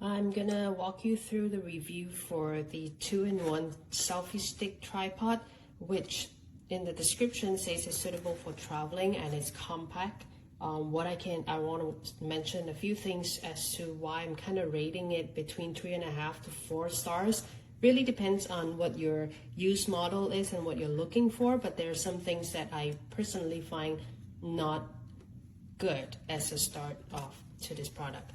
I'm gonna walk you through the review for the 2-in-1 selfie stick tripod, which in the description says it's suitable for traveling and it's compact. I want to mention a few things as to why I'm kind of rating it between 3.5 to 4 stars. Really depends on what your use model is and what you're looking for, but there are some things that I personally find not good as a start off to this product.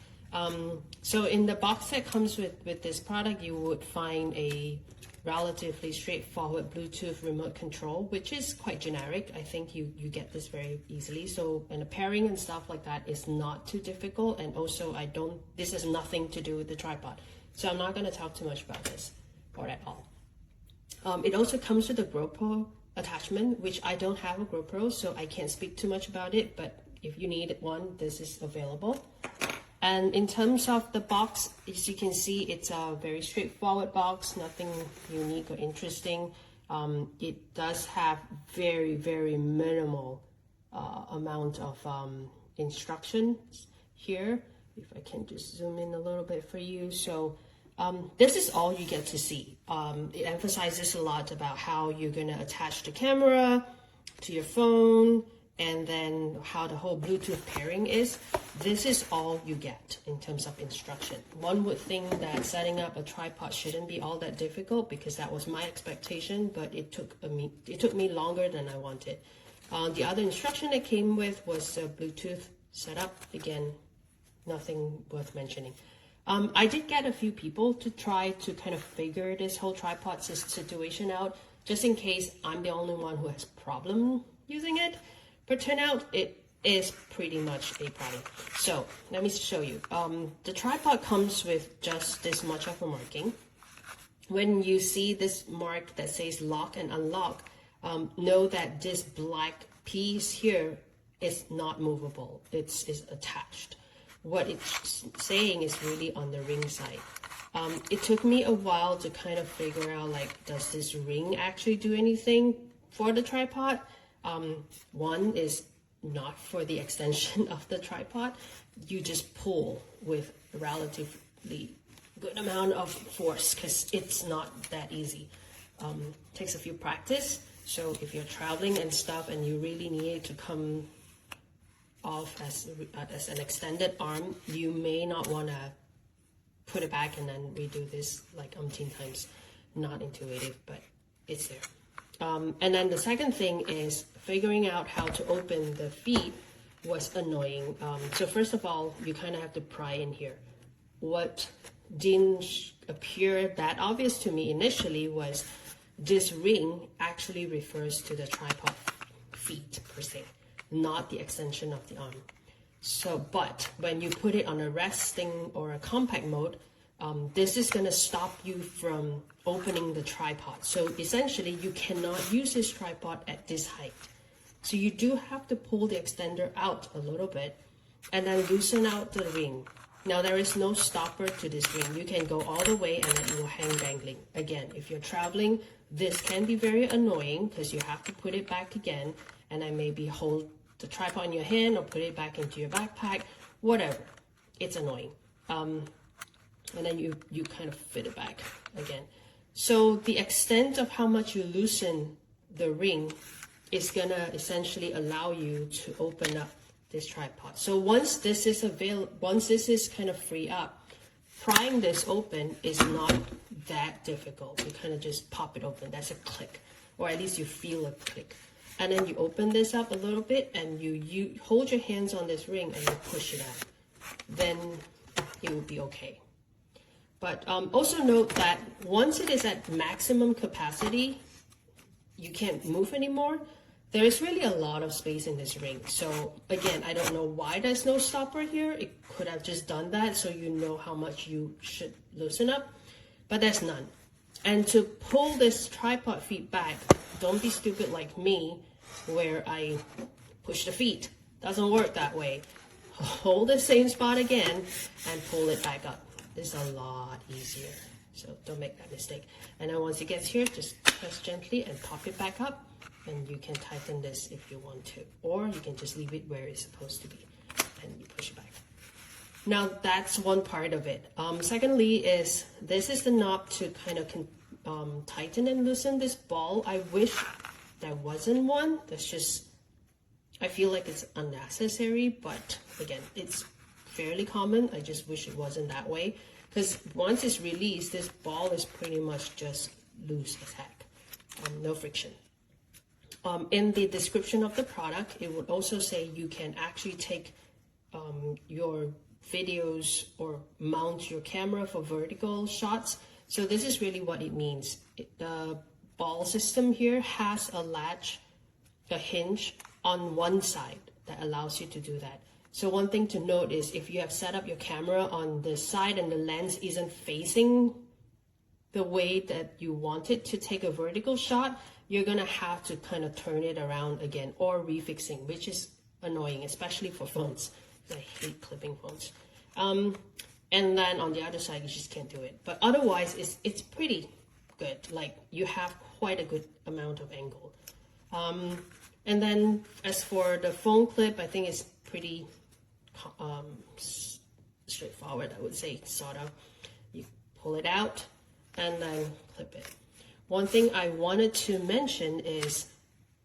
So in the box that comes with this product, you would find a relatively straightforward Bluetooth remote control, which is quite generic. I think you get this very easily. So, and the pairing and stuff like that is not too difficult. And also this has nothing to do with the tripod. So I'm not going to talk too much about this or at all. It also comes with a GoPro attachment, which I don't have a GoPro, so I can't speak too much about it. But if you need one, this is available. And in terms of the box, as you can see, it's a very straightforward box, nothing unique or interesting. It does have very, very minimal amount of instructions here. If I can just zoom in a little bit for you. So this is all you get to see. It emphasizes a lot about how you're going to attach the camera to your phone, and then how the whole Bluetooth pairing is. This is all you get in terms of instruction. One would think that setting up a tripod shouldn't be all that difficult, because that was my expectation, but it took me longer than I wanted. The other instruction it came with was a Bluetooth setup. Again, nothing worth mentioning. I did get a few people to try to kind of figure this whole tripod situation out, just in case I'm the only one who has problem using it. But turn out it is pretty much a problem. So let me show you. The tripod comes with just this much of a marking. When you see this mark that says lock and unlock, know that this black piece here is not movable. It's attached. What it's saying is really on the ring side. It took me a while to kind of figure out, like, does this ring actually do anything for the tripod? One is not for the extension of the tripod. You just pull with a relatively good amount of force, because it's not that easy. Takes a few practice. So if you're traveling and stuff and you really need it to come off as an extended arm, you may not want to put it back and then redo this like umpteen times. Not intuitive, but it's there. And then the second thing is figuring out how to open the feet was annoying. So first of all, you kind of have to pry in here. What didn't appear that obvious to me initially was this ring actually refers to the tripod feet per se, not the extension of the arm. So, but when you put it on a resting or a compact mode, this is going to stop you from opening the tripod. So essentially, you cannot use this tripod at this height. So you do have to pull the extender out a little bit and then loosen out the ring. Now, there is no stopper to this ring. You can go all the way and then it will hang dangling. Again, if you're traveling, this can be very annoying because you have to put it back again and then maybe hold the tripod in your hand or put it back into your backpack, whatever. It's annoying. And then you kind of fit it back again. So the extent of how much you loosen the ring is gonna essentially allow you to open up this tripod. So once this is kind of free up, prying this open is not that difficult. You kind of just pop it open. That's a click, or at least you feel a click. And then you open this up a little bit and you hold your hands on this ring and you push it out. Then it will be okay. But also note that once it is at maximum capacity, you can't move anymore. There is really a lot of space in this ring. So again, I don't know why there's no stopper here. It could have just done that so you know how much you should loosen up, but there's none. And to pull this tripod feet back, don't be stupid like me, where I push the feet. Doesn't work that way. Hold the same spot again and pull it back up. It's a lot easier, so don't make that mistake. And then once it gets here, just press gently and pop it back up, and you can tighten this if you want to, or you can just leave it where it's supposed to be and you push it back. Now that's one part of it. Secondly is, this is the knob to kind of tighten and loosen this ball. I wish there wasn't one. That's just, I feel like it's unnecessary, but again, it's fairly common. I just wish it wasn't that way, because once it's released, this ball is pretty much just loose as heck. No friction. In the description of the product, it would also say you can actually take your videos or mount your camera for vertical shots. So this is really what it means. The ball system here has a latch, a hinge on one side that allows you to do that. So one thing to note is, if you have set up your camera on this side and the lens isn't facing the way that you want it to take a vertical shot, you're gonna have to kind of turn it around again, or refixing, which is annoying, especially for phones. I hate clipping phones. And then on the other side, you just can't do it. But otherwise, it's pretty good. Like, you have quite a good amount of angle. And then as for the phone clip, I think it's pretty straightforward, I would say, sort of. You pull it out and then clip it. One thing I wanted to mention is,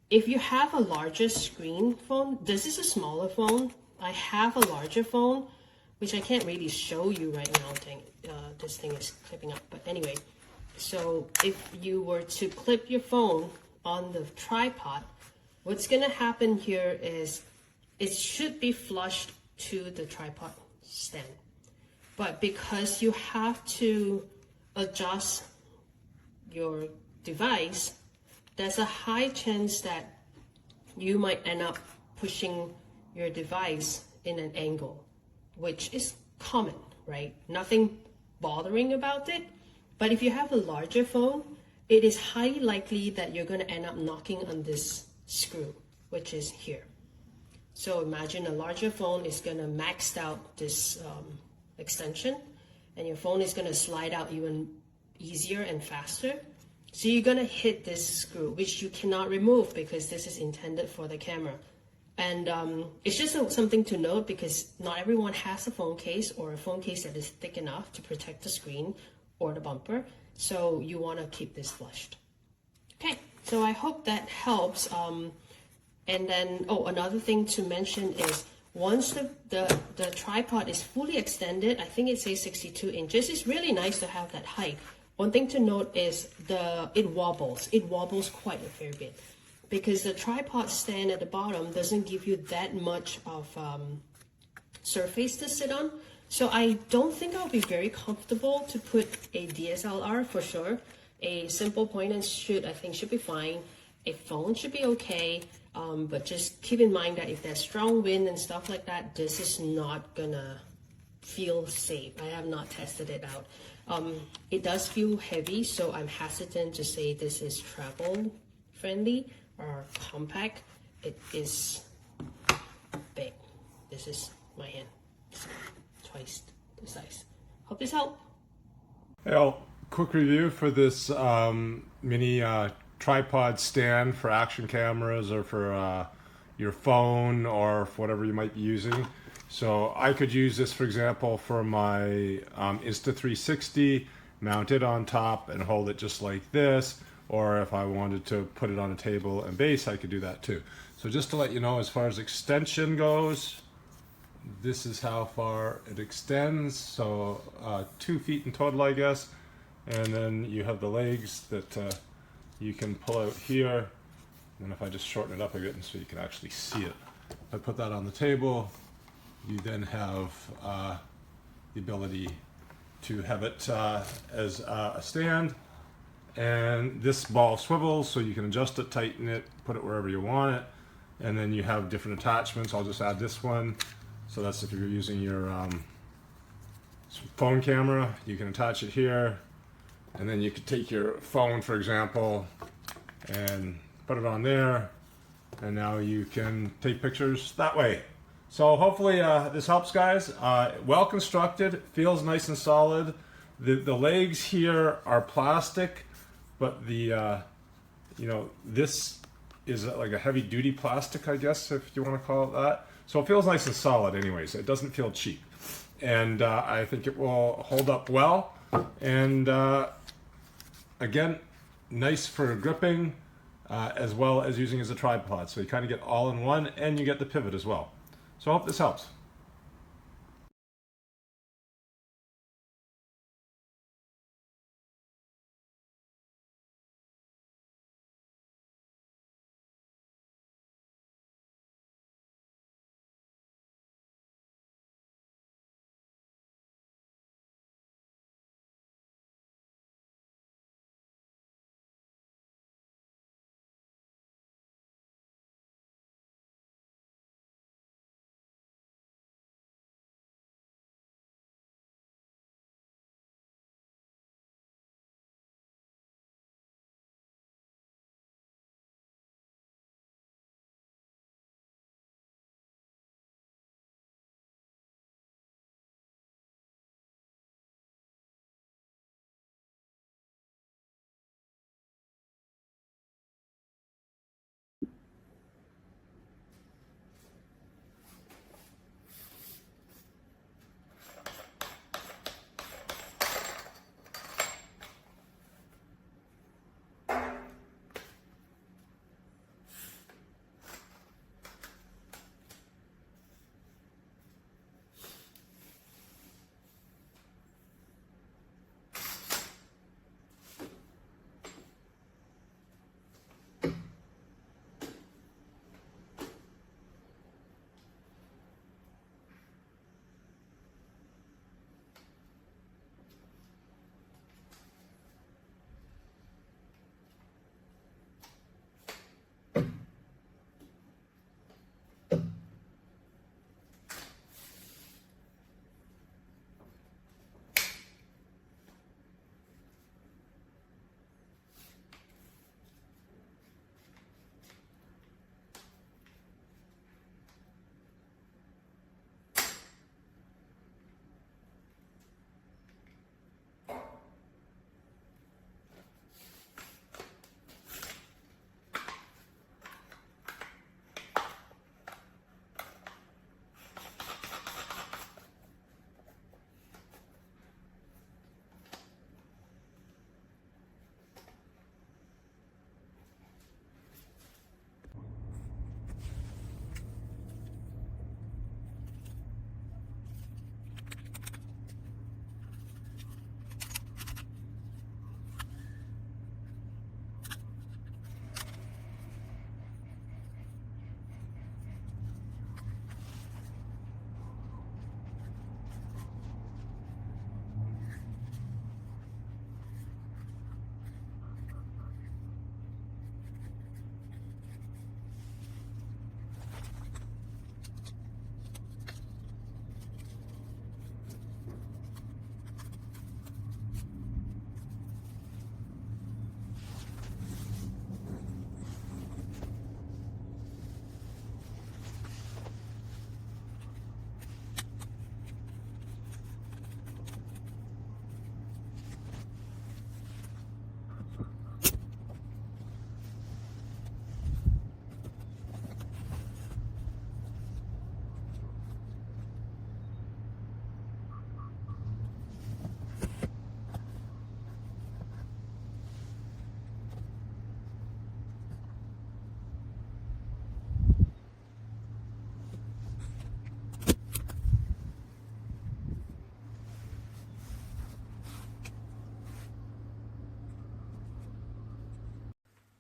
if you have a larger screen phone, this is a smaller phone. I have a larger phone, which I can't really show you right now. Dang, this thing is clipping up. But anyway, so if you were to clip your phone on the tripod, what's gonna happen here is it should be flushed to the tripod stand. But because you have to adjust your device, there's a high chance that you might end up pushing your device in an angle, which is common, right? Nothing bothering about it. But if you have a larger phone, it is highly likely that you're gonna end up knocking on this screw, which is here. So imagine a larger phone is gonna max out this extension, and your phone is gonna slide out even easier and faster. So you're gonna hit this screw, which you cannot remove because this is intended for the camera. And it's just something to note, because not everyone has a phone case or a phone case that is thick enough to protect the screen or the bumper. So you wanna keep this flushed. Okay, so I hope that helps. And then, another thing to mention is, once the tripod is fully extended, I think it says 62 inches, it's really nice to have that height. One thing to note is it wobbles. It wobbles quite a fair bit, because the tripod stand at the bottom doesn't give you that much of surface to sit on. So I don't think I'll be very comfortable to put a DSLR for sure. A simple point and shoot, I think, should be fine. A phone should be okay. But just keep in mind that if there's strong wind and stuff like that, this is not gonna feel safe. I have not tested it out. It does feel heavy, so I'm hesitant to say this is travel friendly or compact. It is big. This is my hand, so twice the size. Hope this helped. Hey, quick review for this mini tripod stand for action cameras, or for your phone, or for whatever you might be using. So I could use this, for example, for my Insta360, mount it on top and hold it just like this, or if I wanted to put it on a table and base, I could do that too. So just to let you know, as far as extension goes, this is how far it extends. So 2 feet in total, I guess. And then you have the legs that you can pull out here. And if I just shorten it up a bit so you can actually see it. If I put that on the table, you then have the ability to have it as a stand. And this ball swivels, so you can adjust it, tighten it, put it wherever you want it. And then you have different attachments. I'll just add this one. So that's if you're using your phone camera, you can attach it here. And then you could take your phone, for example, and put it on there. And now you can take pictures that way. So hopefully this helps, guys. Well constructed, feels nice and solid. The legs here are plastic, but the this is like a heavy duty plastic, I guess, if you want to call it that. So it feels nice and solid anyways. It doesn't feel cheap. and I think it will hold up well. And again, nice for gripping as well as using as a tripod. So you kind of get all in one, and you get the pivot as well. So I hope this helps.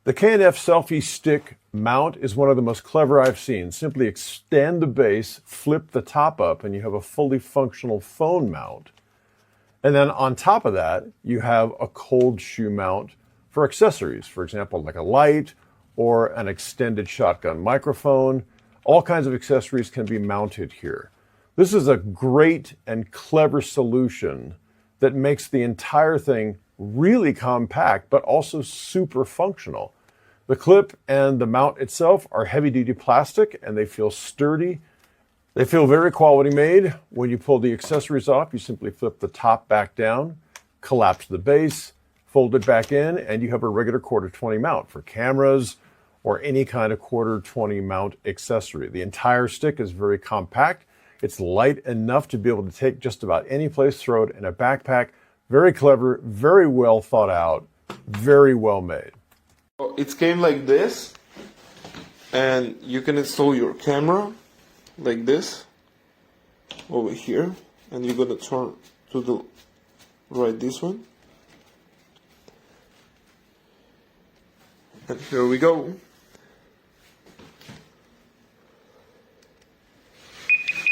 The K&F Selfie Stick mount is one of the most clever I've seen. Simply extend the base, flip the top up, and you have a fully functional phone mount. And then on top of that, you have a cold shoe mount for accessories. For example, like a light or an extended shotgun microphone. All kinds of accessories can be mounted here. This is a great and clever solution that makes the entire thing really compact, but also super functional. The clip and the mount itself are heavy-duty plastic, and they feel sturdy. They feel very quality made. When you pull the accessories off, you simply flip the top back down, collapse the base, fold it back in, and you have a regular quarter 20 mount for cameras or any kind of quarter 20 mount accessory. The entire stick is very compact. It's light enough to be able to take just about any place, throw it in a backpack. Very clever, very well thought out, very well made. It came like this, and you can install your camera like this over here, and you're gonna turn to the right, this one, and here we go.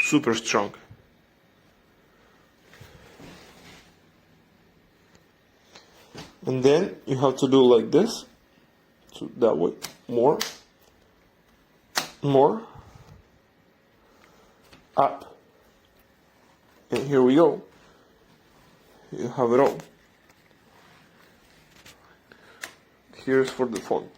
Super strong. And then you have to do like this, so that way, more, up, and here we go. You have it all. Here's for the phone.